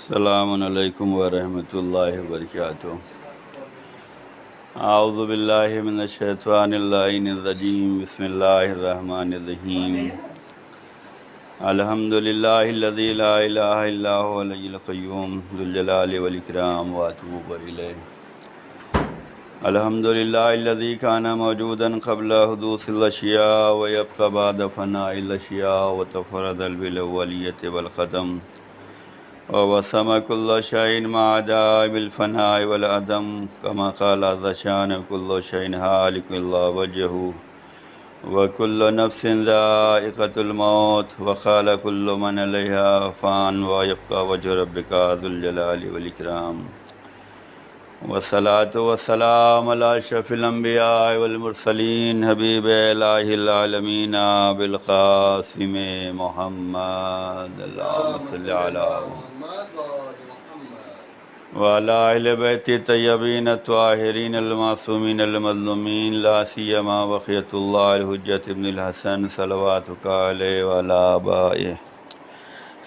السلام علیکم ورحمۃ اللہ وبرکاتہ۔ اعوذ باللہ من الشیطان اللعین الرجیم، بسم اللہ الرحمن الرحیم۔ الحمد للہ الذی لا الہ الا هو الحی القیوم ذو الجلال والاکرام واتوب الیہ۔ الحمد للہ الذی کان موجودا قبل حدوث الاشیاء ویبقى بعد فناء الاشیاء وتفرد بالاولیۃ والقدم ووسم كل شيء ما عدا بالفناء والعدم كما قال عز شان كل شيء هالك إلا وجهه وكل نفس ذائقة الموت وقال كل من عليها فان ويبقى وجه ربك ذو الجلال والإكرام والصلاة والسلام على أشرف الأنبياء والمرسلين حبيب إله العالمين بالقاسم محمد اللهم صل على وعلى أهل بيت الطيبين الطاهرين المعصومين المظلومين لا سيما بقية الله الحجة ابن الحسن صلواتك عليه وعلى آبائه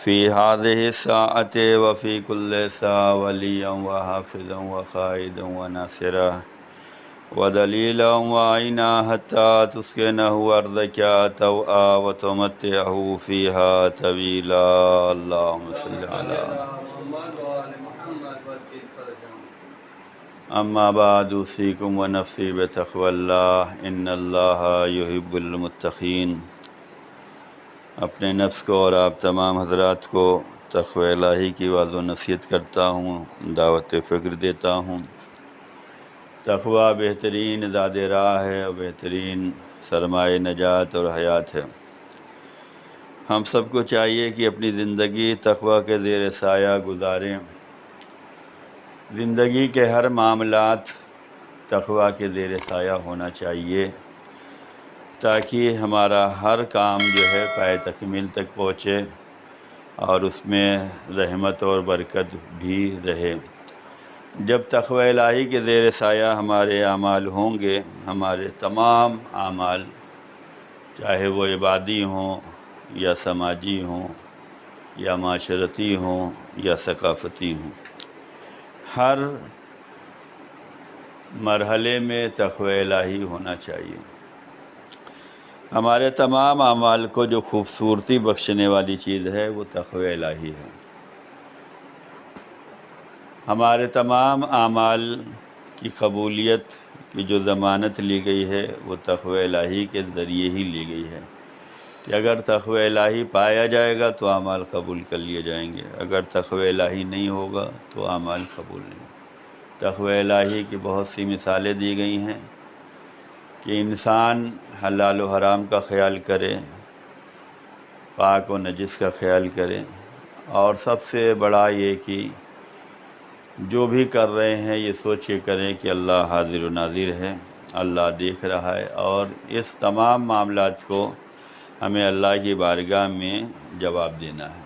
في هذه الساعة وفي كل ساعة وليا وحافظا وقائدا وناصرا ودليلا وعينا حتى تسكنه أرضك طوعا وتمتعه فيها طويلا اللهم صل على اما بعد اوصيكم ونفسي بتقوى الله ان الله يحب المتقين۔ اپنے نفس کو اور آپ تمام حضرات کو تقوی الہی کی وعظ و نصیحت کرتا ہوں، دعوت فکر دیتا ہوں۔ تقوی بہترین زاد راہ ہے اور بہترین سرمایہ نجات اور حیات ہے۔ ہم سب کو چاہیے کہ اپنی زندگی تقوی کے زیر سایہ گزاریں۔ زندگی کے ہر معاملات تقوی کے زیر سایہ ہونا چاہیے تاکہ ہمارا ہر کام جو ہے پائے تکمیل تک پہنچے اور اس میں رحمت اور برکت بھی رہے۔ جب تقوی الہی کے زیر سایہ ہمارے اعمال ہوں گے، ہمارے تمام اعمال چاہے وہ عبادی ہوں یا سماجی ہوں یا معاشرتی ہوں یا ثقافتی ہوں، ہر مرحلے میں تقوی الہی ہونا چاہیے۔ ہمارے تمام اعمال کو جو خوبصورتی بخشنے والی چیز ہے وہ تقوی الہی ہے۔ ہمارے تمام اعمال کی قبولیت کی جو ضمانت لی گئی ہے وہ تقوی الہی کے ذریعے ہی لی گئی ہے کہ اگر تقوی الہی پایا جائے گا تو اعمال قبول کر لیے جائیں گے، اگر تقوی الہی نہیں ہوگا تو اعمال قبول نہیں۔ تقوی الہی کی بہت سی مثالیں دی گئی ہیں کہ انسان حلال و حرام کا خیال کرے، پاک و نجس کا خیال کرے، اور سب سے بڑا یہ کہ جو بھی کر رہے ہیں یہ سوچ کے کریں کہ اللہ حاضر و ناظر ہے، اللہ دیکھ رہا ہے، اور اس تمام معاملات کو ہمیں اللہ کی بارگاہ میں جواب دینا ہے۔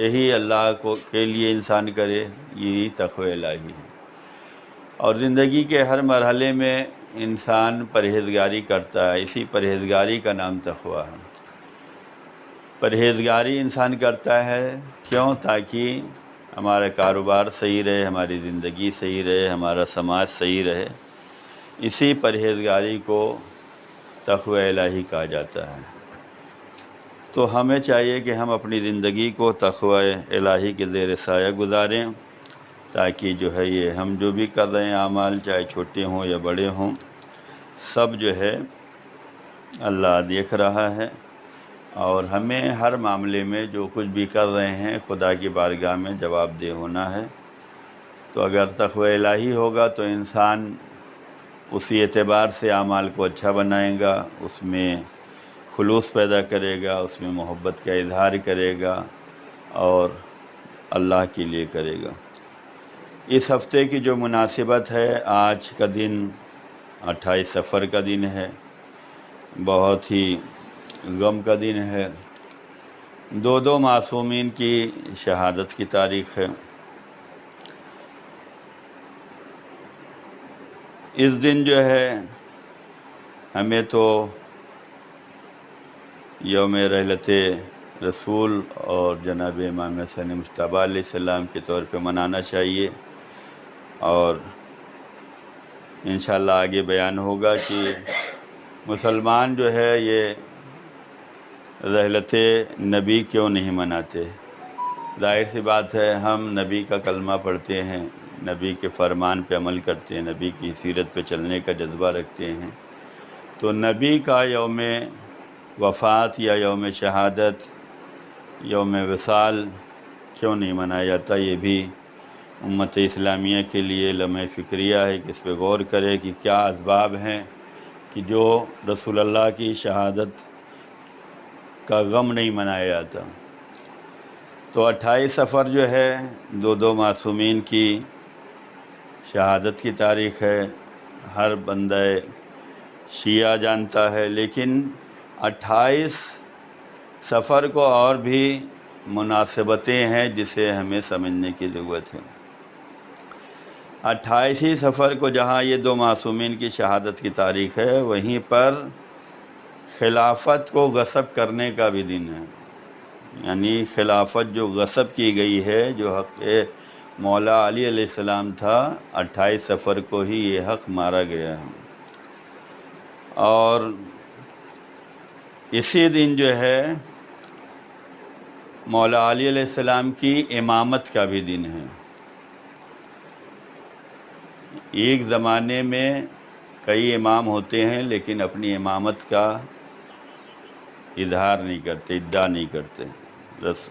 یہی اللہ کے لیے انسان کرے، یہی تقوی الہی ہے۔ اور زندگی کے ہر مرحلے میں انسان پرہیزگاری کرتا ہے، اسی پرہیزگاری کا نام تقوی ہے۔ پرہیزگاری انسان کرتا ہے کیوں؟ تاکہ ہمارا کاروبار صحیح رہے، ہماری زندگی صحیح رہے، ہمارا سماج صحیح رہے۔ اسی پرہیزگاری کو تقوی الہی کہا جاتا ہے۔ تو ہمیں چاہیے کہ ہم اپنی زندگی کو تقوی الہی کے زیر سایہ گزاریں تاکہ جو ہے یہ ہم جو بھی کر رہے ہیں اعمال، چاہے چھوٹے ہوں یا بڑے ہوں، سب جو ہے اللہ دیکھ رہا ہے، اور ہمیں ہر معاملے میں جو کچھ بھی کر رہے ہیں خدا کی بارگاہ میں جواب دہ ہونا ہے۔ تو اگر تقوی الہی ہوگا تو انسان اسی اعتبار سے اعمال کو اچھا بنائے گا، اس میں خلوص پیدا کرے گا، اس میں محبت کا اظہار کرے گا اور اللہ کے لیے کرے گا۔ اس ہفتے کی جو مناسبت ہے، آج کا دن 28 صفر کا دن ہے، بہت ہی غم کا دن ہے۔ دو معصومین کی شہادت کی تاریخ ہے۔ اس دن جو ہے ہمیں تو یوم رحلت رسول اور جناب امام حسن مجتبیٰ علیہ السلام کے طور پہ منانا چاہیے، اور انشاءاللہ آگے بیان ہوگا کہ مسلمان جو ہے یہ رحلت نبی کیوں نہیں مناتے۔ ظاہر سی بات ہے، ہم نبی کا کلمہ پڑھتے ہیں، نبی کے فرمان پہ عمل کرتے ہیں، نبی کی سیرت پہ چلنے کا جذبہ رکھتے ہیں، تو نبی کا یوم وفات یا یوم شہادت، یوم وصال کیوں نہیں منایا جاتا؟ یہ بھی امت اسلامیہ کے لیے لمحہ فکریہ ہے کہ اس پہ غور کرے کہ کیا اسباب ہیں کہ جو رسول اللہ کی شہادت کا غم نہیں منایا جاتا۔ تو 28 صفر جو ہے دو معصومین کی شہادت کی تاریخ ہے، ہر بندہ شیعہ جانتا ہے، لیکن 28 صفر کو اور بھی مناسبتیں ہیں جسے ہمیں سمجھنے کی ضرورت ہے۔ 28 صفر کو جہاں یہ دو معصومین کی شہادت کی تاریخ ہے، وہیں پر خلافت کو غصب کرنے کا بھی دن ہے، یعنی خلافت جو غصب کی گئی ہے، جو حق مولا علی علیہ السلام تھا، 28 صفر کو ہی یہ حق مارا گیا ہے۔ اور اسی دن جو ہے مولا علی علیہ السلام کی امامت کا بھی دن ہے۔ ایک زمانے میں کئی امام ہوتے ہیں لیکن اپنی امامت کا اظہار نہیں کرتے، ادعا نہیں کرتے۔ بس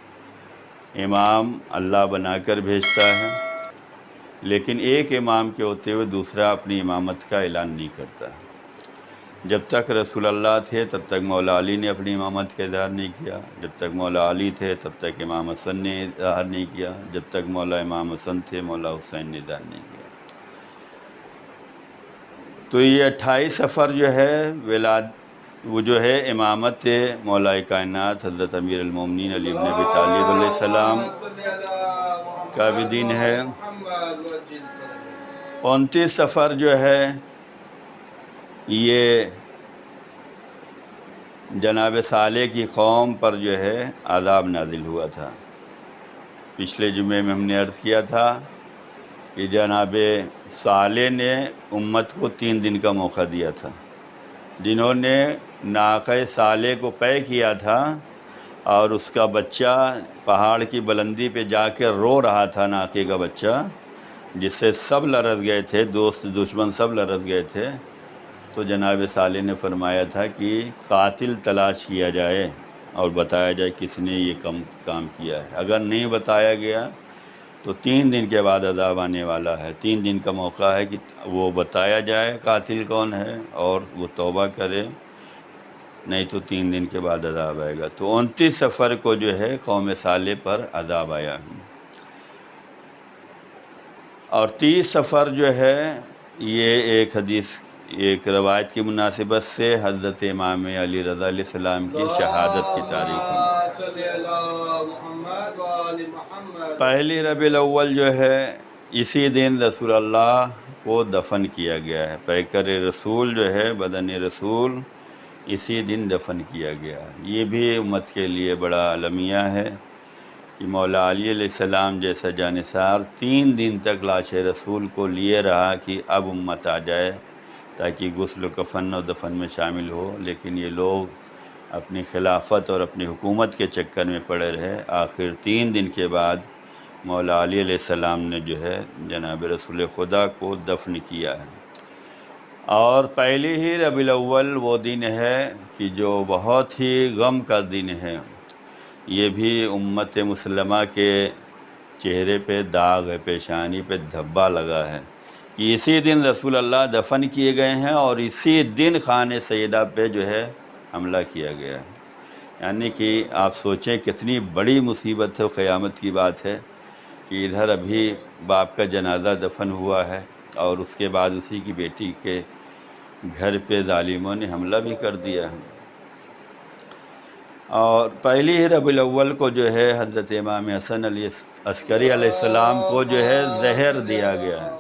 امام اللہ بنا کر بھیجتا ہے، لیکن ایک امام کے ہوتے ہوئے دوسرا اپنی امامت کا اعلان نہیں کرتا۔ جب تک رسول اللہ تھے تب تک مولا علی نے اپنی امامت کا اظہار نہیں کیا، جب تک مولا علی تھے تب تک امام حسن نے اظہار نہیں کیا، جب تک مولا امام حسن تھے مولا حسین نے اظہار نہیں کیا۔ تو یہ 28 صفر جو ہے وہ جو ہے امامت مولا کائنات حضرت امیر المومنین علی بن ابی طالب علیہ السلام کا بھی دن ہے۔ 29 صفر جو ہے یہ جناب صالح کی قوم پر جو ہے عذاب نازل ہوا تھا۔ پچھلے جمعے میں ہم نے عرض کیا تھا کہ جناب صالح نے امت کو 3 دن کا موقع دیا تھا۔ جنہوں نے ناقہ صالح کو طے کیا تھا اور اس کا بچہ پہاڑ کی بلندی پہ جا کے رو رہا تھا، ناقے کا بچہ، جس سے سب لرز گئے تھے، دوست دشمن سب لرز گئے تھے، تو جناب صالح نے فرمایا تھا کہ قاتل تلاش کیا جائے اور بتایا جائے کس نے یہ کام کیا ہے۔ اگر نہیں بتایا گیا تو 3 دن کے بعد عذاب آنے والا ہے۔ 3 دن کا موقع ہے کہ وہ بتایا جائے قاتل کون ہے اور وہ توبہ کرے، نہیں تو 3 دن کے بعد عذاب آئے گا۔ تو 29 صفر کو جو ہے قوم صالح پر عذاب آیا ہے۔ اور 30 صفر جو ہے یہ ایک روایت کی مناسبت سے حضرت امام علی رضا علیہ السلام کی شہادت کی تاریخ ہے۔ پہلی ربیع الاول جو ہے اسی دن رسول اللہ کو دفن کیا گیا ہے۔ پیکر رسول جو ہے، بدن رسول، اسی دن دفن کیا گیا ہے۔ یہ بھی امت کے لیے بڑا المیہ ہے کہ مولا علی علیہ السلام جیسا جانثار 3 دن تک لاش رسول کو لیے رہا کہ اب امت آ جائے تاکہ غسل و کفن و دفن میں شامل ہو، لیکن یہ لوگ اپنی خلافت اور اپنی حکومت کے چکر میں پڑے رہے۔ آخر 3 دن کے بعد مولا علی علیہ السلام نے جو ہے جناب رسول خدا کو دفن کیا ہے۔ اور پہلی ہی ربیع الاول وہ دن ہے کہ جو بہت ہی غم کا دن ہے۔ یہ بھی امت مسلمہ کے چہرے پہ داغ ہے، پیشانی پہ دھبا لگا ہے کہ اسی دن رسول اللہ دفن کیے گئے ہیں اور اسی دن خانہ سیدہ پہ جو ہے حملہ کیا گیا ہے۔ یعنی کہ آپ سوچیں کتنی بڑی مصیبت ہے، قیامت کی بات ہے کہ ادھر ابھی باپ کا جنازہ دفن ہوا ہے اور اس کے بعد اسی کی بیٹی کے گھر پہ ظالموں نے حملہ بھی کر دیا ہے۔ اور پہلی ہی ربیع الاول کو جو ہے حضرت امام حسن عسکری علیہ السلام کو جو ہے زہر دیا گیا ہے۔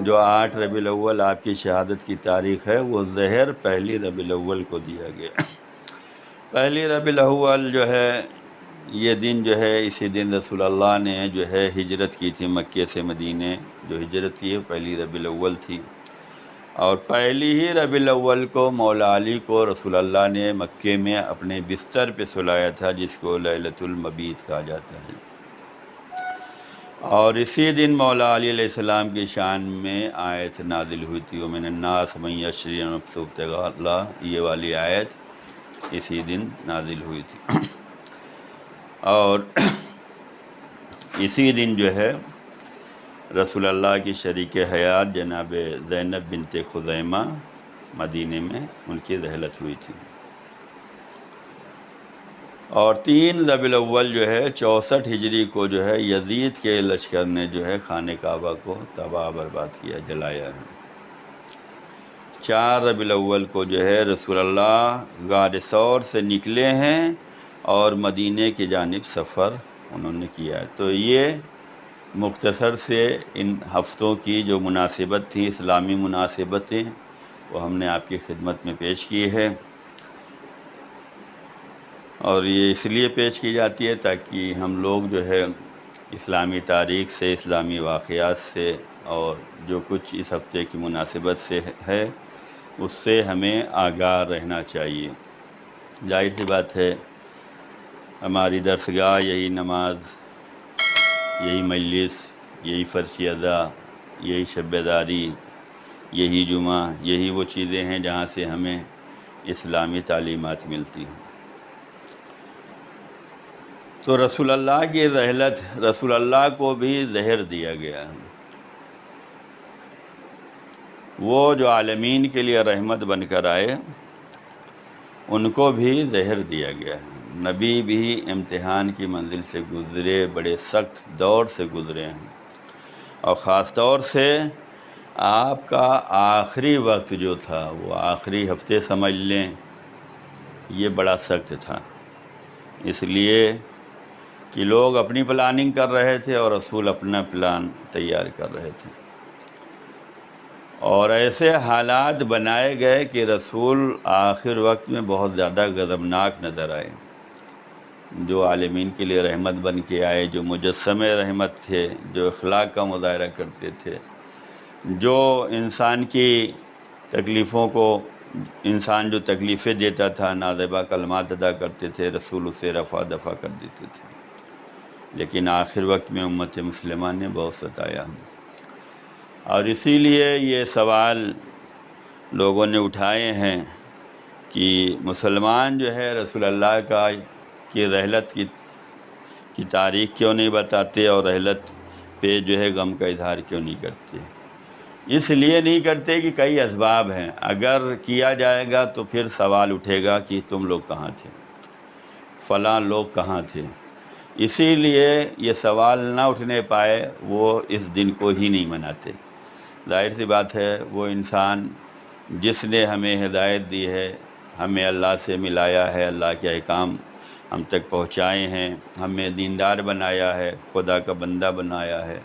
جو 8 ربیع الاول آپ کی شہادت کی تاریخ ہے، وہ زہر پہلی ربیع الاول کو دیا گیا۔ پہلی ربیع الاول جو ہے یہ دن جو ہے اسی دن رسول اللہ نے جو ہے ہجرت کی تھی مکے سے مدینے، جو ہجرت کی ہے پہلی ربیع الاول تھی، اور پہلی ہی ربیع الاول کو مولا علی کو رسول اللہ نے مکے میں اپنے بستر پہ سلایا تھا، جس کو لیلۃ المبیت کہا جاتا ہے۔ اور اسی دن مولا علی علیہ السلام کی شان میں آیت نازل ہوئی تھی، وَمِنَ النَّاسِ مَن يَشْرِي نَفْسَهُ ابْتِغَاءَ اللَّهِ، یہ والی آیت اسی دن نازل ہوئی تھی۔ اور اسی دن جو ہے رسول اللہ کی شریک حیات جناب زینب بنت خزیمہ مدینے میں ان کی رحلت ہوئی تھی۔ اور 3 ربیع الاول جو ہے 64 ہجری کو جو ہے یزید کے لشکر نے جو ہے خانہ کعبہ کو تباہ برباد کیا، جلایا ہے۔ 4 ربیع الاول کو جو ہے رسول اللہ غار ثور سے نکلے ہیں اور مدینے کی جانب سفر انہوں نے کیا ہے۔ تو یہ مختصر سے ان ہفتوں کی جو مناسبت تھی، اسلامی مناسبتیں، وہ ہم نے آپ کی خدمت میں پیش کی ہے، اور یہ اس لیے پیش کی جاتی ہے تاکہ ہم لوگ جو ہے اسلامی تاریخ سے، اسلامی واقعات سے، اور جو کچھ اس ہفتے کی مناسبت سے ہے اس سے ہمیں آگاہ رہنا چاہیے۔ ظاہر سی بات ہے ہماری درسگاہ یہی نماز، یہی مجلس، یہی فرض ادا، یہی شب بیداری، یہی جمعہ، یہی وہ چیزیں ہیں جہاں سے ہمیں اسلامی تعلیمات ملتی ہیں۔ تو رسول اللہ کی رحلت، رسول اللہ کو بھی زہر دیا گیا، وہ جو عالمین کے لیے رحمت بن کر آئے ان کو بھی زہر دیا گیا ہے۔ نبی بھی امتحان کی منزل سے گزرے، بڑے سخت دور سے گزرے ہیں، اور خاص طور سے آپ کا آخری وقت جو تھا، وہ آخری ہفتے سمجھ لیں، یہ بڑا سخت تھا، اس لیے کہ لوگ اپنی پلاننگ کر رہے تھے اور رسول اپنا پلان تیار کر رہے تھے، اور ایسے حالات بنائے گئے کہ رسول آخر وقت میں بہت زیادہ غضبناک نظر آئے۔ جو عالمین کے لیے رحمت بن کے آئے، جو مجسم رحمت تھے، جو اخلاق کا مظاہرہ کرتے تھے، جو انسان کی تکلیفوں کو، انسان جو تکلیفیں دیتا تھا، نازیبا کلمات ادا کرتے تھے، رسول اسے رفع دفع کر دیتے تھے، لیکن آخر وقت میں امت مسلمہ نے بہت ستایا، اور اسی لیے یہ سوال لوگوں نے اٹھائے ہیں کہ مسلمان جو ہے رسول اللہ کی رحلت کی تاریخ کیوں نہیں بتاتے، اور رحلت پہ جو ہے غم کا اظہار کیوں نہیں کرتے۔ اس لیے نہیں کرتے کہ کئی اسباب ہیں، اگر کیا جائے گا تو پھر سوال اٹھے گا کہ تم لوگ کہاں تھے، فلاں لوگ کہاں تھے۔ اسی لیے یہ سوال نہ اٹھنے پائے، وہ اس دن کو ہی نہیں مناتے۔ ظاہر سی بات ہے وہ انسان جس نے ہمیں ہدایت دی ہے، ہمیں اللہ سے ملایا ہے، اللہ کے احکام ہم تک پہنچائے ہیں، ہمیں دیندار بنایا ہے، خدا کا بندہ بنایا ہے،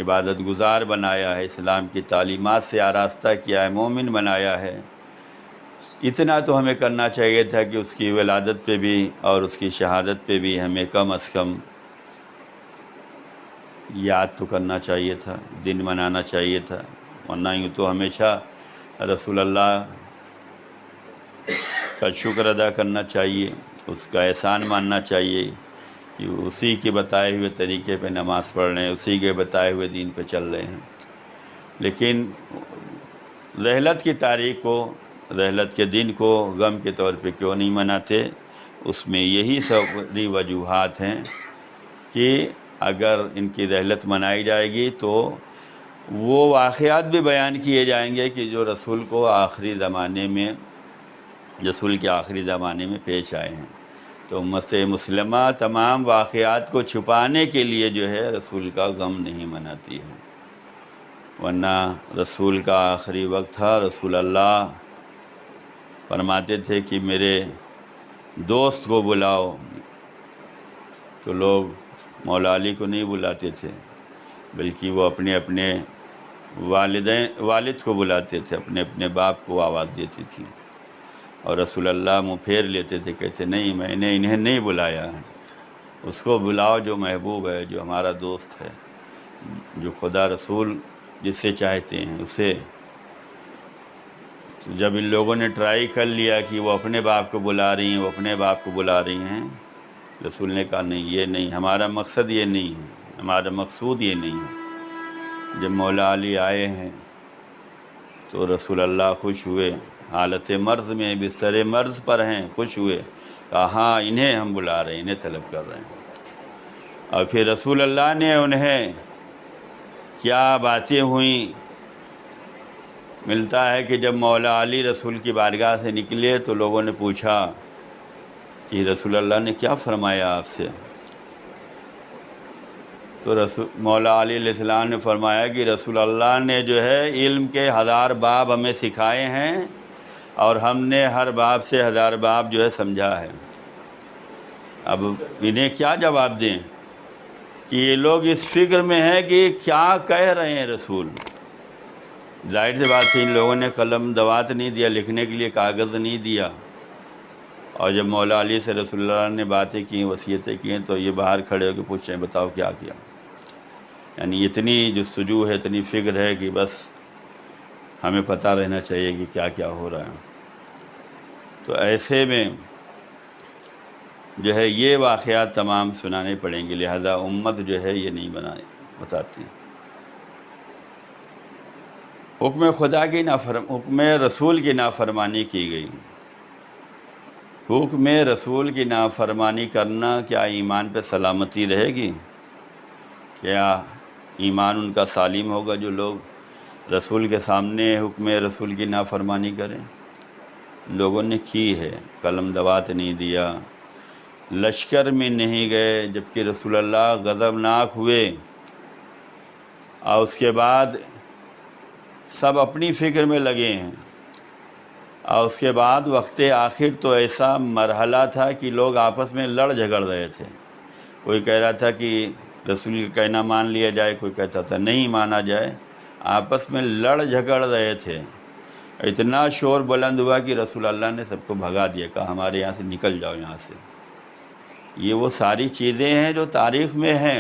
عبادت گزار بنایا ہے، اسلام کی تعلیمات سے آراستہ کیا ہے، مومن بنایا ہے، اتنا تو ہمیں کرنا چاہیے تھا کہ اس کی ولادت پہ بھی اور اس کی شہادت پہ بھی ہمیں کم از کم یاد تو کرنا چاہیے تھا، دن منانا چاہیے تھا، ورنہ یوں تو ہمیشہ رسول اللہ کا شکر ادا کرنا چاہیے، اس کا احسان ماننا چاہیے کہ اسی کے بتائے ہوئے طریقے پہ نماز پڑھ رہے ہیں، اسی کے بتائے ہوئے دین پہ چل رہے ہیں۔ لیکن رحلت کی تاریخ کو، رحلت کے دن کو غم کے طور پہ کیوں نہیں مناتے؟ اس میں یہی ساری وجوہات ہیں کہ اگر ان کی رحلت منائی جائے گی تو وہ واقعات بھی بیان کیے جائیں گے کہ جو رسول کو آخری زمانے میں، رسول کے آخری زمانے میں پیش آئے ہیں۔ تو امت مسلمہ تمام واقعات کو چھپانے کے لیے جو ہے رسول کا غم نہیں مناتی ہے، ورنہ رسول کا آخری وقت تھا۔ رسول اللہ فرماتے تھے کہ میرے دوست کو بلاؤ، تو لوگ مولا علی کو نہیں بلاتے تھے، بلکہ وہ اپنے اپنے والد کو بلاتے تھے، اپنے اپنے باپ کو آواز دیتی تھی۔ اور رسول اللہ منہ پھیر لیتے تھے، کہتے نہیں میں نے انہیں نہیں بلایا ہے، اس کو بلاؤ جو محبوب ہے، جو ہمارا دوست ہے، جو خدا رسول جس سے چاہتے ہیں اسے۔ جب ان لوگوں نے ٹرائی کر لیا کہ وہ اپنے باپ کو بلا رہی ہیں، وہ اپنے باپ کو بلا رہی ہیں، رسول نے کہا نہیں، یہ نہیں، ہمارا مقصد یہ نہیں ہے، ہمارا مقصود یہ نہیں ہے۔ جب مولا علی آئے ہیں تو رسول اللہ خوش ہوئے، حالت مرض میں بستر مرض پر ہیں، خوش ہوئے، کہا ہاں انہیں ہم بلا رہے ہیں، انہیں طلب کر رہے ہیں۔ اور پھر رسول اللہ نے انہیں کیا باتیں ہوئیں، ملتا ہے کہ جب مولا علی رسول کی بارگاہ سے نکلے تو لوگوں نے پوچھا کہ رسول اللہ نے کیا فرمایا آپ سے؟ تو مولا علی علیہ السلام نے فرمایا کہ رسول اللہ نے جو ہے علم کے 1000 باب ہمیں سکھائے ہیں، اور ہم نے ہر باب سے 1000 باب جو ہے سمجھا ہے۔ اب انہیں کیا جواب دیں کہ یہ لوگ اس فکر میں ہیں کہ کیا کہہ رہے ہیں رسول۔ ظاہر سی بات ہے ان لوگوں نے قلم دوات نہیں دیا، لکھنے کے لیے کاغذ نہیں دیا، اور جب مولا علی سے رسول اللہ نے باتیں کی، وصیتیں کی، تو یہ باہر کھڑے ہو کے پوچھ رہے ہیں بتاؤ کیا کیا۔ یعنی اتنی جستجو ہے، اتنی فکر ہے کہ بس ہمیں پتہ رہنا چاہیے کہ کیا کیا ہو رہا ہے۔ تو ایسے میں جو ہے یہ واقعات تمام سنانے پڑیں گے، لہذا امت جو ہے یہ نہیں بتاتی۔ حکم خدا کی حکم رسول کی نافرمانی کی گئی۔ حکم رسول کی نافرمانی کرنا، کیا ایمان پہ سلامتی رہے گی؟ کیا ایمان ان کا سالم ہوگا جو لوگ رسول کے سامنے حکم رسول کی نافرمانی کریں؟ لوگوں نے کی ہے، قلم دوات نہیں دیا، لشکر میں نہیں گئے، جبکہ رسول اللہ غضبناک ہوئے، اور اس کے بعد سب اپنی فکر میں لگے ہیں، اور اس کے بعد وقت آخر تو ایسا مرحلہ تھا کہ لوگ آپس میں لڑ جھگڑ رہے تھے۔ کوئی کہہ رہا تھا کہ رسول کا کہنا مان لیا جائے، کوئی کہتا تھا نہیں مانا جائے، آپس میں لڑ جھگڑ رہے تھے۔ اتنا شور بلند ہوا کہ رسول اللہ نے سب کو بھگا دیا، کہا ہمارے یہاں سے نکل جاؤ یہاں سے۔ یہ وہ ساری چیزیں ہیں جو تاریخ میں ہیں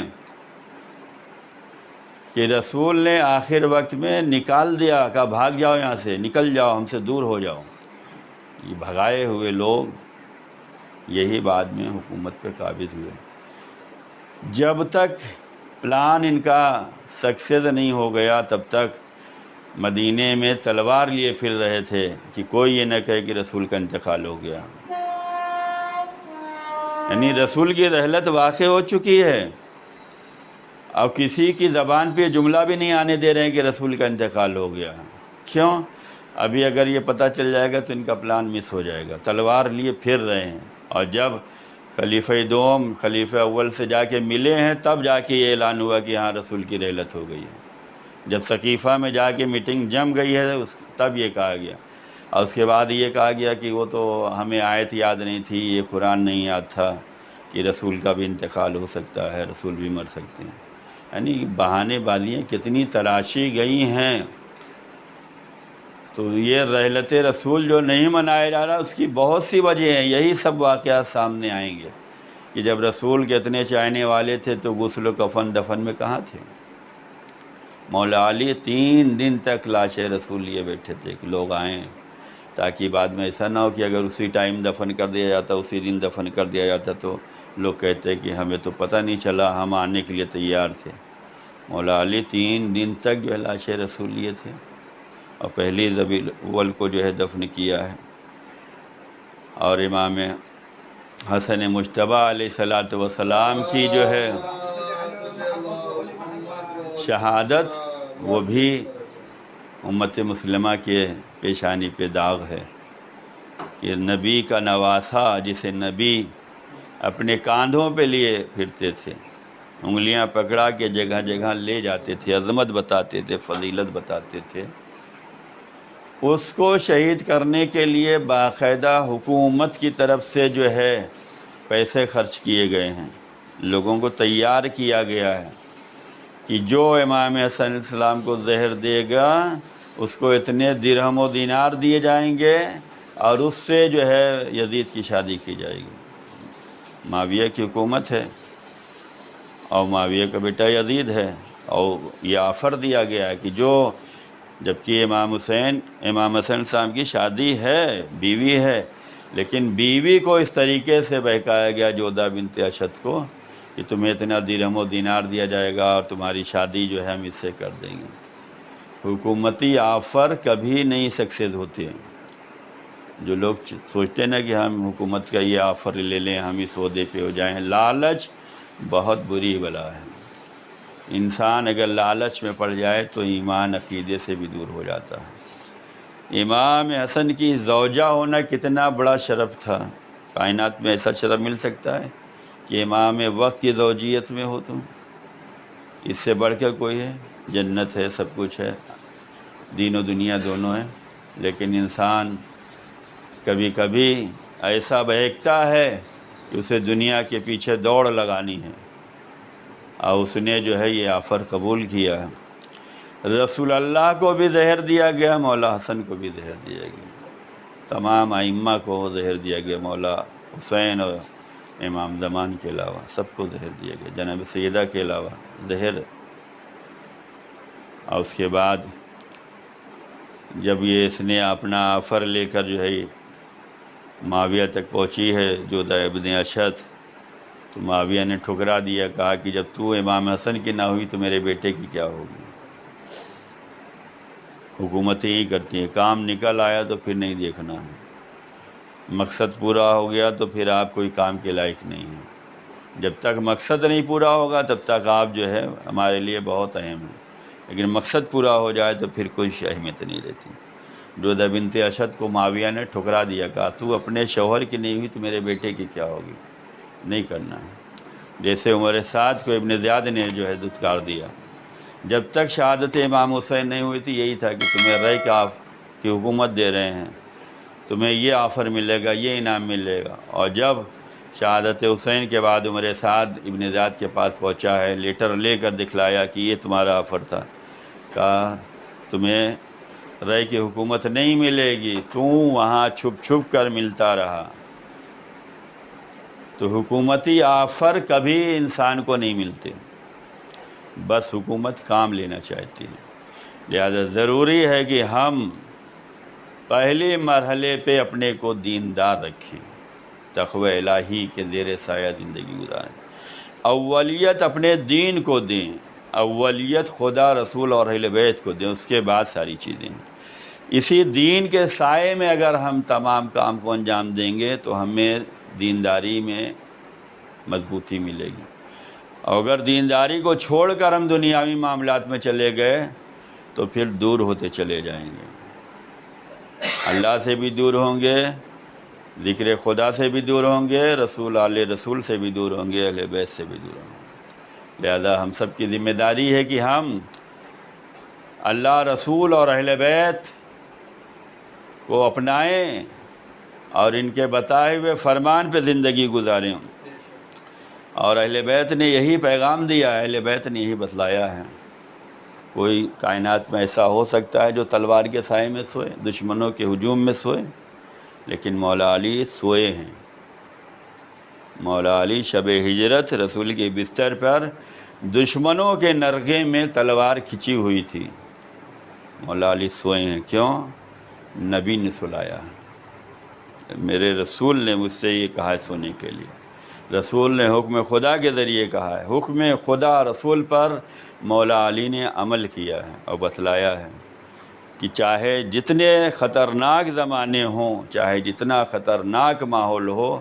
کہ رسول نے آخر وقت میں نکال دیا، کہا بھاگ جاؤ یہاں سے، نکل جاؤ، ہم سے دور ہو جاؤ۔ یہ بھگائے ہوئے لوگ یہی بعد میں حکومت پہ قابض ہوئے۔ جب تک پلان ان کا سکسیس نہیں ہو گیا تب تک مدینے میں تلوار لیے پھر رہے تھے کہ کوئی یہ نہ کہے کہ رسول کا انتقال ہو گیا۔ یعنی رسول کی رحلت واقع ہو چکی ہے، اور کسی کی زبان پہ جملہ بھی نہیں آنے دے رہے ہیں کہ رسول کا انتقال ہو گیا۔ کیوں؟ ابھی اگر یہ پتہ چل جائے گا تو ان کا پلان مس ہو جائے گا، تلوار لیے پھر رہے ہیں۔ اور جب خلیفہ دوم خلیفہ اول سے جا کے ملے ہیں تب جا کے یہ اعلان ہوا کہ ہاں رسول کی رحلت ہو گئی ہے۔ جب ثقیفہ میں جا کے میٹنگ جم گئی ہے تب یہ کہا گیا، اور اس کے بعد یہ کہا گیا کہ وہ تو ہمیں آیت یاد نہیں تھی، یہ قرآن نہیں یاد تھا کہ رسول کا بھی انتقال ہو سکتا ہے، رسول بھی مر سکتے ہیں۔ یعنی بہانے بازیاں کتنی تراشی گئی ہیں۔ تو یہ رحلت رسول جو نہیں منایا جا رہا اس کی بہت سی وجہ ہیں، یہی سب واقعات سامنے آئیں گے کہ جب رسول کے اتنے چاہنے والے تھے تو غسل و کفن دفن میں کہاں تھے؟ مولا علی 3 دن تک لاش رسول لیے بیٹھے تھے کہ لوگ آئیں، تاکہ بعد میں ایسا نہ ہو کہ اگر اسی ٹائم دفن کر دیا جاتا، اسی دن دفن کر دیا جاتا تو لوگ کہتے کہ ہمیں تو پتہ نہیں چلا، ہم آنے کے لیے تیار تھے۔ مولا علی 3 دن تک جو ہے لاش رسول لیے تھے، اور پہلی ربیع الاول کو جو ہے دفن کیا ہے۔ اور امام حسن مجتبیٰ علیہ الصلاۃ والسلام کی جو ہے شہادت، وہ بھی امت مسلمہ کے پیشانی پہ داغ ہے کہ نبی کا نواسہ جسے نبی اپنے کاندھوں پہ لیے پھرتے تھے، انگلیاں پکڑا کے جگہ جگہ لے جاتے تھے، عظمت بتاتے تھے، فضیلت بتاتے تھے، اس کو شہید کرنے کے لیے باقاعدہ حکومت کی طرف سے جو ہے پیسے خرچ کیے گئے ہیں، لوگوں کو تیار کیا گیا ہے کہ جو امام حسن علیہ السلام کو زہر دے گا اس کو اتنے درہم و دینار دیے جائیں گے اور اس سے جو ہے یزید کی شادی کی جائے گی۔ معاویہ کی حکومت ہے اور معاویہ کا بیٹا یزید ہے، اور یہ آفر دیا گیا ہے کہ جبکہ امام حسن صاحب کی شادی ہے، بیوی ہے، لیکن بیوی کو اس طریقے سے بہکایا گیا جودہ بنت اشد کو کہ تمہیں اتنا درہم و دینار دیا جائے گا اور تمہاری شادی جو ہے ہم اس سے کر دیں گے۔ حکومتی آفر کبھی نہیں سکسیز ہوتے ہیں۔ جو لوگ سوچتے ہیں نا کہ ہم حکومت کا یہ آفر لے لیں، ہم اس عہدے پہ ہو جائیں، لالچ بہت بری بلا ہے۔ انسان اگر لالچ میں پڑ جائے تو ایمان عقیدے سے بھی دور ہو جاتا ہے۔ امام حسن کی زوجہ ہونا کتنا بڑا شرف تھا۔ کائنات میں ایسا شرف مل سکتا ہے کہ امام وقت کی زوجیت میں ہو تم؟ اس سے بڑھ کے کوئی ہے؟ جنت ہے، سب کچھ ہے، دین و دنیا دونوں ہیں، لیکن انسان کبھی کبھی ایسا بہکتا ہے کہ اسے دنیا کے پیچھے دوڑ لگانی ہے، اور اس نے جو ہے یہ آفر قبول کیا ہے۔ رسول اللہ کو بھی زہر دیا گیا، مولا حسن کو بھی زہر دیا گیا، تمام ائمہ کو زہر دیا گیا، مولا حسین اور امام زمان کے علاوہ سب کو زہر دیا گیا، جناب سیدہ کے علاوہ زہر۔ اور اس کے بعد جب اس نے اپنا آفر لے کر جو ہے معاویہ تک پہنچی ہے جودہ ابن اشد، تو معاویہ نے ٹھکرا دیا، کہا کہ جب تو امام حسن کی نہ ہوئی تو میرے بیٹے کی کیا ہوگی؟ حکومتیں ہی کرتی ہیں، کام نکل آیا تو پھر نہیں دیکھنا ہے، مقصد پورا ہو گیا تو پھر آپ کوئی کام کے لائق نہیں ہیں۔ جب تک مقصد نہیں پورا ہوگا تب تک آپ جو ہے ہمارے لیے بہت اہم ہیں، لیکن مقصد پورا ہو جائے تو پھر کوئی اہمیت نہیں رہتی۔ جودہ بنت اشد کو معاویہ نے ٹھکرا دیا، کہا تو اپنے شوہر کی نہیں ہوئی تو میرے بیٹے کی کیا ہوگی؟ نہیں کرنا ہے۔ جیسے عمر سعد کو ابن زیاد نے جو ہے دھتکار دیا، جب تک شہادت امام حسین نہیں ہوئی تھی یہی تھا کہ تمہیں رے کی حکومت دے رہے ہیں، تمہیں یہ آفر ملے گا، یہ انعام ملے گا۔ اور جب شہادت حسین کے بعد عمر سعد ابن زیاد کے پاس پہنچا ہے، لیٹر لے کر دکھلایا کہ یہ تمہارا آفر تھا، کہا تمہیں رے کی حکومت نہیں ملے گی، تو وہاں چھپ چھپ کر ملتا رہا۔ تو حکومتی آفر کبھی انسان کو نہیں ملتے، بس حکومت کام لینا چاہتی ہے۔ لہذا ضروری ہے کہ ہم پہلے مرحلے پہ اپنے کو دیندار رکھیں، تقوی الہی کے زیر سایہ زندگی گزاریں، اولیت اپنے دین کو دیں، اولیت خدا، رسول اور اہل بیت کو دیں، اس کے بعد ساری چیزیں۔ اسی دین کے سائے میں اگر ہم تمام کام کو انجام دیں گے تو ہمیں دینداری میں مضبوطی ملے گی، اور اگر دینداری کو چھوڑ کر ہم دنیاوی معاملات میں چلے گئے تو پھر دور ہوتے چلے جائیں گے، اللہ سے بھی دور ہوں گے، ذکر خدا سے بھی دور ہوں گے، رسول سے بھی دور ہوں گے، اہل بیت سے بھی دور ہوں گے۔ لہذا ہم سب کی ذمہ داری ہے کہ ہم اللہ، رسول اور اہل بیت کو اپنائیں اور ان کے بتائے ہوئے فرمان پہ زندگی گزاریں۔ اور اہل بیت نے یہی پیغام دیا ہے، اہل بیت نے یہی بتلایا ہے۔ کوئی کائنات میں ایسا ہو سکتا ہے جو تلوار کے سائے میں سوئے، دشمنوں کے ہجوم میں سوئے؟ لیکن مولا علی سوئے ہیں۔ مولا علی شب ہجرت رسول کے بستر پر دشمنوں کے نرغے میں تلوار کھچی ہوئی تھی، مولا علی سوئے ہیں۔ کیوں؟ نبی نے سلایا، میرے رسول نے مجھ سے یہ کہا ہے سونے کے لیے، رسول نے حکم خدا کے ذریعے کہا ہے، حکم خدا رسول پر مولا علی نے عمل کیا ہے اور بتلایا ہے کہ چاہے جتنے خطرناک زمانے ہوں، چاہے جتنا خطرناک ماحول ہو،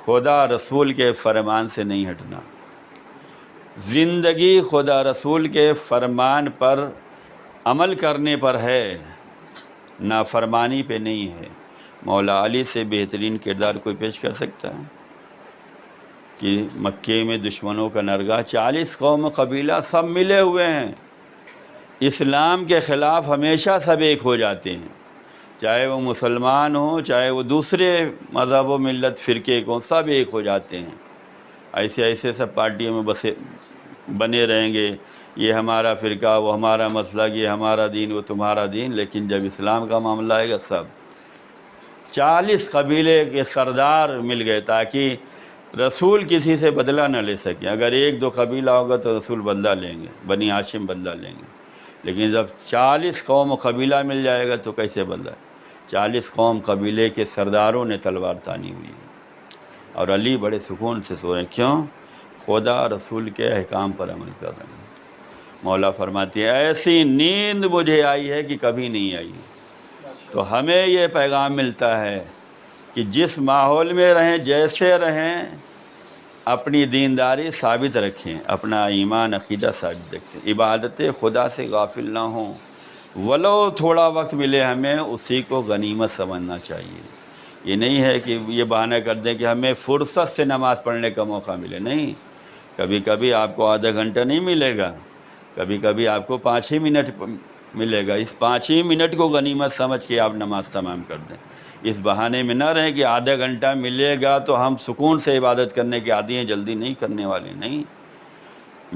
خدا رسول کے فرمان سے نہیں ہٹنا۔ زندگی خدا رسول کے فرمان پر عمل کرنے پر ہے، نافرمانی پہ نہیں ہے۔ مولا علی سے بہترین کردار کوئی پیش کر سکتا ہے کہ مکے میں دشمنوں کا نرغہ، 40 قوم قبیلہ سب ملے ہوئے ہیں، اسلام کے خلاف ہمیشہ سب ایک ہو جاتے ہیں، چاہے وہ مسلمان ہوں، چاہے وہ دوسرے مذہب و ملت فرقے کو، سب ایک ہو جاتے ہیں۔ ایسے سب پارٹیوں میں بنے رہیں گے، یہ ہمارا فرقہ، وہ ہمارا مسلک، یہ ہمارا دین، وہ تمہارا دین، لیکن جب اسلام کا معاملہ آئے گا سب 40 قبیلے کے سردار مل گئے تاکہ رسول کسی سے بدلہ نہ لے سکیں. اگر 1-2 قبیلہ ہوگا تو رسول بدلہ لیں گے، بنی ہاشم بدلہ لیں گے، لیکن جب 40 قوم و قبیلہ مل جائے گا تو کیسے بدلہ؟ 40 قوم قبیلے کے سرداروں نے تلوار تانی ہوئی ہے، اور علی بڑے سکون سے سو رہے ہیں. کیوں؟ خدا رسول کے احکام پر عمل کر رہے ہیں. مولا فرماتی ہے ایسی نیند مجھے آئی ہے کہ کبھی نہیں آئی. تو ہمیں یہ پیغام ملتا ہے کہ جس ماحول میں رہیں، جیسے رہیں، اپنی دینداری ثابت رکھیں، اپنا ایمان عقیدہ ثابت رکھیں، عبادت خدا سے غافل نہ ہوں. ولو تھوڑا وقت ملے ہمیں، اسی کو غنیمت سمجھنا چاہیے. یہ نہیں ہے کہ یہ بہانہ کر دیں کہ ہمیں فرصت سے نماز پڑھنے کا موقع ملے. نہیں، کبھی کبھی آپ کو آدھا گھنٹہ نہیں ملے گا، کبھی کبھی آپ کو 5 ہی منٹ ملے گا. اس 5 ہی منٹ کو غنیمت سمجھ کے آپ نماز تمام کر دیں. اس بہانے میں نہ رہیں کہ آدھا گھنٹہ ملے گا تو ہم سکون سے عبادت کرنے کے عادی ہیں، جلدی نہیں کرنے والے. نہیں،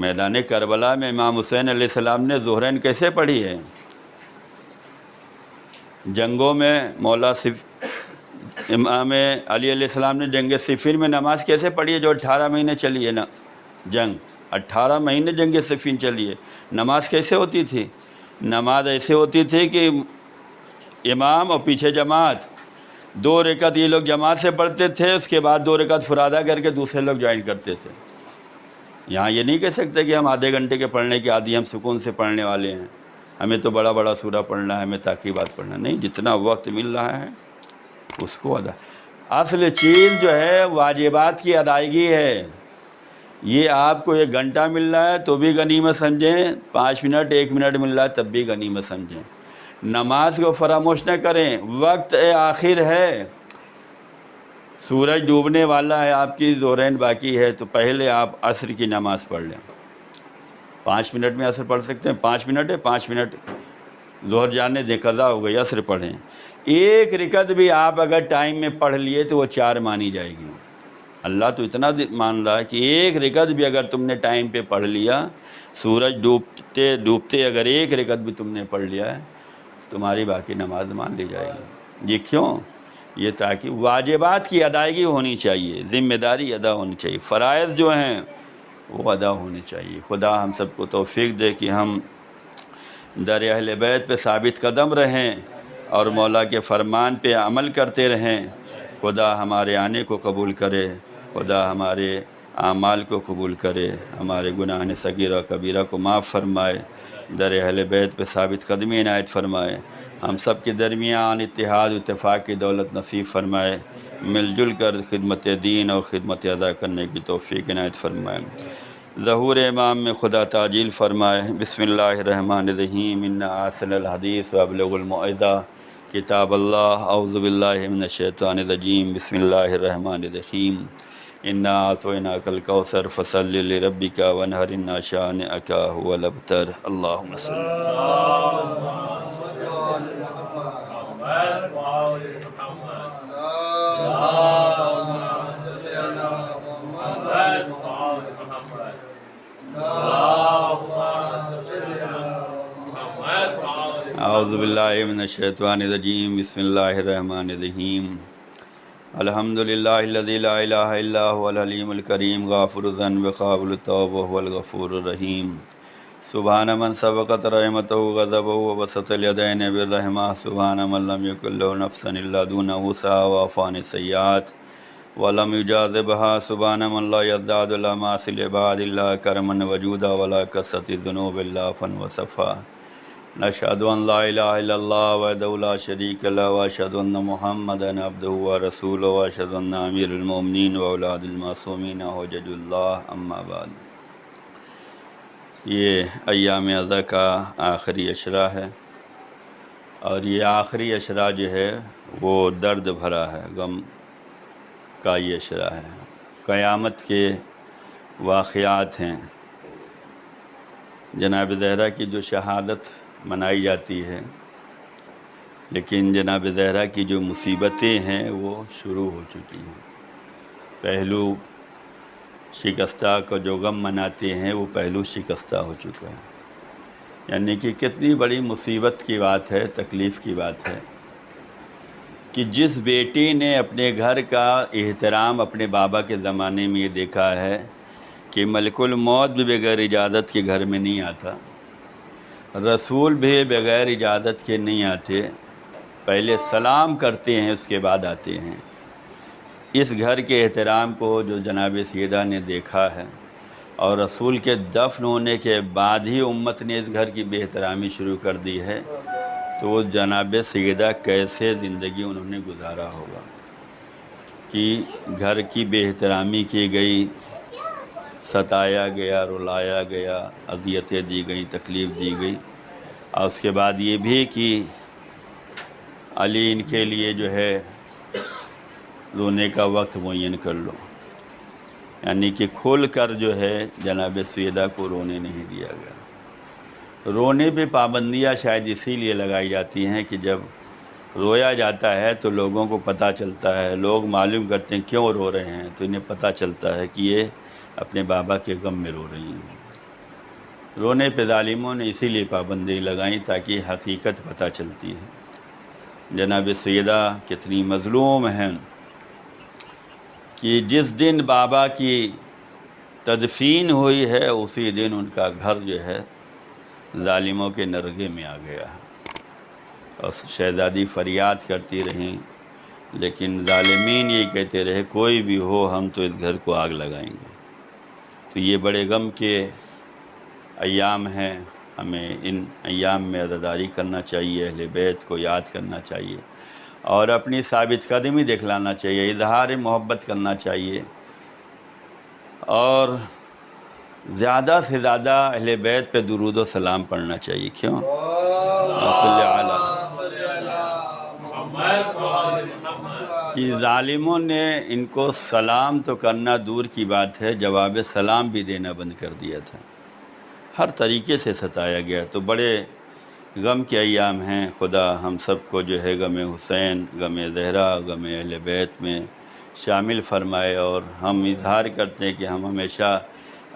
میدان کربلا میں امام حسین علیہ السلام نے ظہرین کیسے پڑھی ہے؟ جنگوں میں امام علی علیہ السلام نے جنگ صفین میں نماز کیسے پڑھی ہے جو 18 مہینے چلی ہے نا جنگ؟ 18 مہینے جنگ صفین چلی ہے. نماز کیسے ہوتی تھی؟ نماز ایسے ہوتی تھی کہ امام اور پیچھے جماعت، 2 رکعت یہ لوگ جماعت سے پڑھتے تھے، اس کے بعد 2 رکعت فرادہ کر کے دوسرے لوگ جوائن کرتے تھے. یہاں یہ نہیں کہہ سکتے کہ ہم آدھے گھنٹے کے پڑھنے کے عادی، ہم سکون سے پڑھنے والے ہیں، ہمیں تو بڑا بڑا سورہ پڑھنا ہے، ہمیں تعقیبات پڑھنا. نہیں، جتنا وقت مل رہا ہے اس کو ادا. اصل چیز جو ہے واجبات کی ادائیگی ہے. یہ آپ کو 1 گھنٹہ مل رہا ہے تو بھی غنیمت سمجھیں، 5 منٹ 1 منٹ مل رہا ہے تب بھی غنیمت سمجھیں. نماز کو فراموش نہ کریں. وقت آخر ہے، سورج ڈوبنے والا ہے، آپ کی ظہرین باقی ہے، تو پہلے آپ عصر کی نماز پڑھ لیں. 5 منٹ میں عصر پڑھ سکتے ہیں. 5 منٹ ہے، 5 منٹ ظہر جانے دیں، قضا ہو گئی، عصر پڑھیں. 1 رکعت بھی آپ اگر ٹائم میں پڑھ لیے تو وہ 4 مانی جائے گی. اللہ تو اتنا مان رہا ہے کہ 1 رکعت بھی اگر تم نے ٹائم پہ پڑھ لیا، سورج ڈوبتے اگر 1 رکعت بھی تم نے پڑھ لیا ہے، تمہاری باقی نماز مان لی جائے گی. یہ کیوں؟ یہ تاکہ واجبات کی ادائیگی ہونی چاہیے، ذمہ داری ادا ہونی چاہیے، فرائض جو ہیں وہ ادا ہونی چاہیے. خدا ہم سب کو توفیق دے کہ ہم در اہل بیت پہ ثابت قدم رہیں اور مولا کے فرمان پہ عمل کرتے رہیں. خدا ہمارے آنے کو قبول کرے، خدا ہمارے اعمال کو قبول کرے، ہمارے گناہ صغیرہ کبیرہ کو معاف فرمائے، در اہل بیت پہ ثابت قدمی عنایت فرمائے. ہم سب کے درمیان اتحاد و اتفاق کی دولت نصیب فرمائے. مل جل کر خدمت دین اور خدمت ادا کرنے کی توفیق عنایت فرمائے. ظہور امام میں خدا تعجیل فرمائے. بسم اللہ الرحمن الرحیم. ان احسن الحدیث و ابلغ الموعظہ کتاب اللہ. اعوذ باللہ من الشیطان الرجیم. بسم اللہ الرحمن الرحیم. انا اعطیناک الکوثر فصل لربک وانحر ان شانئک هو الابتر. اللہم صل اعوذ باللہ من الشیطان الرجیم. بسم اللہ الرحمن الرحیم. الحمدللہ الذی لا الہ الا هو الحلیم الکریم غافر الذنب قابل التوب وهو الغفور الرحیم. سبحان من سبقت رحمتہ غضبہ وبسط الیدین بالرحمہ. سبحان من لم یکن له نفس الا دونه وسعها وعفى عن السیئات ولم یجاذبها. سبحان من لا یزداد الا معاصی العباد الا کرما وجودا ولا کثرة الذنوب الا عفوا وصفا. نشهد ان لا الہ الا اللہ وحدہ لا شریک لہ واشہد ان محمدا عبدہ ورسولہ واشہد ان امیر المؤمنین واولاد المعصومین حجج اللہ. اما بعد. یہ ایام اضحیٰ کا آخری عشرہ ہے، اور یہ آخری عشرہ جو ہے وہ درد بھرا ہے، غم کا یہ عشرہ ہے. قیامت کے واقعات ہیں. جناب زہرا کی جو شہادت منائی جاتی ہے، لیکن جناب زہرا کی جو مصیبتیں ہیں وہ شروع ہو چکی ہیں. پہلو شکستہ کا جو غم مناتے ہیں وہ پہلو شکستہ ہو چکا ہے. یعنی کہ کتنی بڑی مصیبت کی بات ہے، تکلیف کی بات ہے کہ جس بیٹی نے اپنے گھر کا احترام اپنے بابا کے زمانے میں یہ دیکھا ہے کہ ملک الموت بھی بغیر اجازت کے گھر میں نہیں آتا، رسول بھی بغیر اجازت کے نہیں آتے، پہلے سلام کرتے ہیں اس کے بعد آتے ہیں، اس گھر کے احترام کو جو جناب سیدہ نے دیکھا ہے اور رسول کے دفن ہونے کے بعد ہی امت نے اس گھر کی بے احترامی شروع کر دی ہے، تو وہ جناب سیدہ کیسے زندگی انہوں نے گزارا ہوگا کہ گھر کی بے احترامی کی گئی، ستایا گیا، رلایا گیا، اذیتیں دی گئیں، تکلیف دی گئی، اور اس کے بعد یہ بھی کہ علی ان کے لیے جو ہے رونے کا وقت معین کر لو، یعنی کہ کھول کر جو ہے جناب سیدہ کو رونے نہیں دیا گیا۔ رونے پہ پابندیاں شاید اسی لیے لگائی جاتی ہیں کہ جب رویا جاتا ہے تو لوگوں کو پتہ چلتا ہے، لوگ معلوم کرتے ہیں کیوں رو رہے ہیں، تو انہیں پتہ چلتا ہے کہ یہ اپنے بابا کے غم میں رو رہی ہیں۔ رونے پہ ظالموں نے اسی لیے پابندی لگائیں تاکہ حقیقت پتہ چلتی ہے۔ جناب سیدہ کتنی مظلوم ہیں کہ جس دن بابا کی تدفین ہوئی ہے اسی دن ان کا گھر جو ہے ظالموں کے نرغے میں آ گیا، اور شہزادی فریاد کرتی رہیں، لیکن ظالمین یہ کہتے رہے کوئی بھی ہو ہم تو اس گھر کو آگ لگائیں گے۔ تو یہ بڑے غم کے ایام ہیں، ہمیں ان ایام میں عزاداری کرنا چاہیے، اہل بیت کو یاد کرنا چاہیے اور اپنی ثابت قدمی دکھلانا چاہیے، اظہار محبت کرنا چاہیے، اور زیادہ سے زیادہ اہل بیت پہ درود و سلام پڑھنا چاہیے۔ کیوں؟ صلی علی کہ ظالموں نے ان کو سلام تو کرنا دور کی بات ہے، جواب سلام بھی دینا بند کر دیا تھا، ہر طریقے سے ستایا گیا۔ تو بڑے غم کے ایام ہیں، خدا ہم سب کو جو ہے غم حسین، غم زہرا، غم اہل بیت میں شامل فرمائے، اور ہم اظہار کرتے ہیں کہ ہم ہمیشہ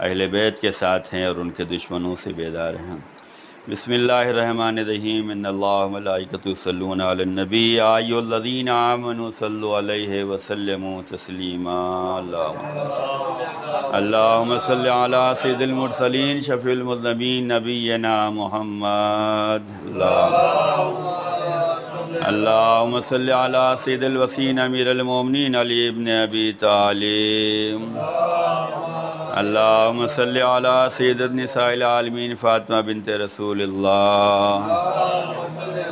اہل بیت کے ساتھ ہیں اور ان کے دشمنوں سے بیدار ہیں۔ بسم اللہ الرحمن الرحیم، ان اللہ ملائکۃ یصلون علی النبی یا ایھا الذین آمنوا صلوا علیہ وسلموا تسلیما، اللہم صل علی سید المرسلین شفیع المذنبین نبینا محمد، اللہم صل علی سید الوصین امیر المومنین علی ابن ابی طالب، اللہم صل علی سید النساء العالمین فاطمہ بنت رسول اللہ،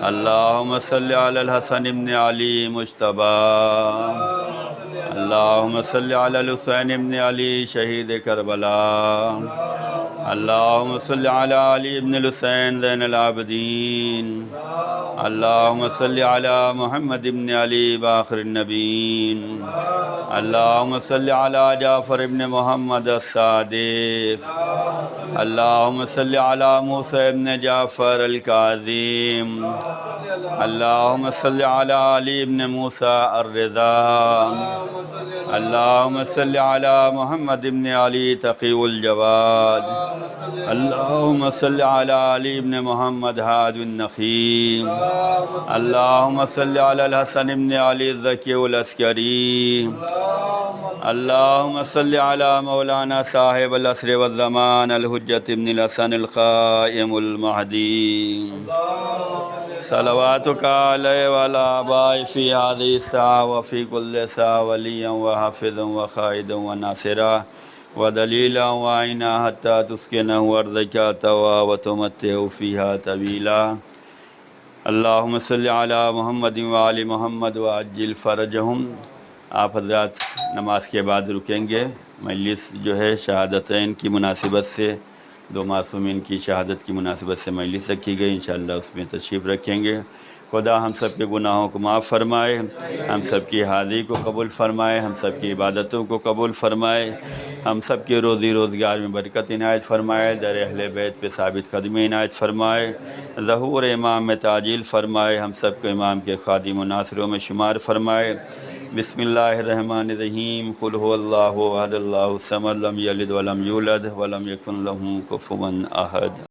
اللہم صل علی الحسن ابن علی مجتبی، اللہم صل علی الحسین ابن علی شہید کربلا، اللہم صل علی علی ابن الحسین زین العابدین، اللہم صل علی محمد ابن علی باخر النبیین، اللہم صل علی جعفر ابن محمد الصادق، اللہم صل علی موسیٰ ابن جعفر الکاظم، اللہم صل علی علی ابن موسیٰ الرضا، اللہم صل علی محمد ابن علی تقی الجواد، اللہم صل علی علی ابن محمد ہاد النخیم، اللہم صل علی الحسن ابن علی الذکی العسکری، اللہم صل علی مولانا صاحب العصر والزمان الحجت ابن الحسن القائم المہدی، صلواتک علیہ وعلی آبائی فی هذه الساعة وفی کل ساعة ولیا وحافظا وقائدا وناصرا ودلیلا وعینا حتی تسکنہ ارضک طوعا وتمتعہ فیہا طویلا، اللہم صل علی محمد وآل محمد وعجل فرجہم۔ آپ حضرات نماز کے بعد رکیں گے، مجلس جو ہے شہادتین کی مناسبت سے، دو معصومین کی شہادت کی مناسبت سے مجلس رکھی گئی، انشاءاللہ اس میں تشریف رکھیں گے۔ خدا ہم سب کے گناہوں کو معاف فرمائے، ہم سب کی حاضری کو قبول فرمائے، ہم سب کی عبادتوں کو قبول فرمائے، ہم سب کے روزی روزگار میں برکت عنایت فرمائے، در اہل بیت پہ ثابت قدمی عنایت فرمائے، ظہور امام میں تعجیل فرمائے، ہم سب کو امام کے خادم و ناصروں میں شمار فرمائے۔ بسم اللہ الرحمن الرحیم، قل هو اللہ احد اللہ الصمد لم یلد ولم یولد ولم یکن لہ کفوا احد۔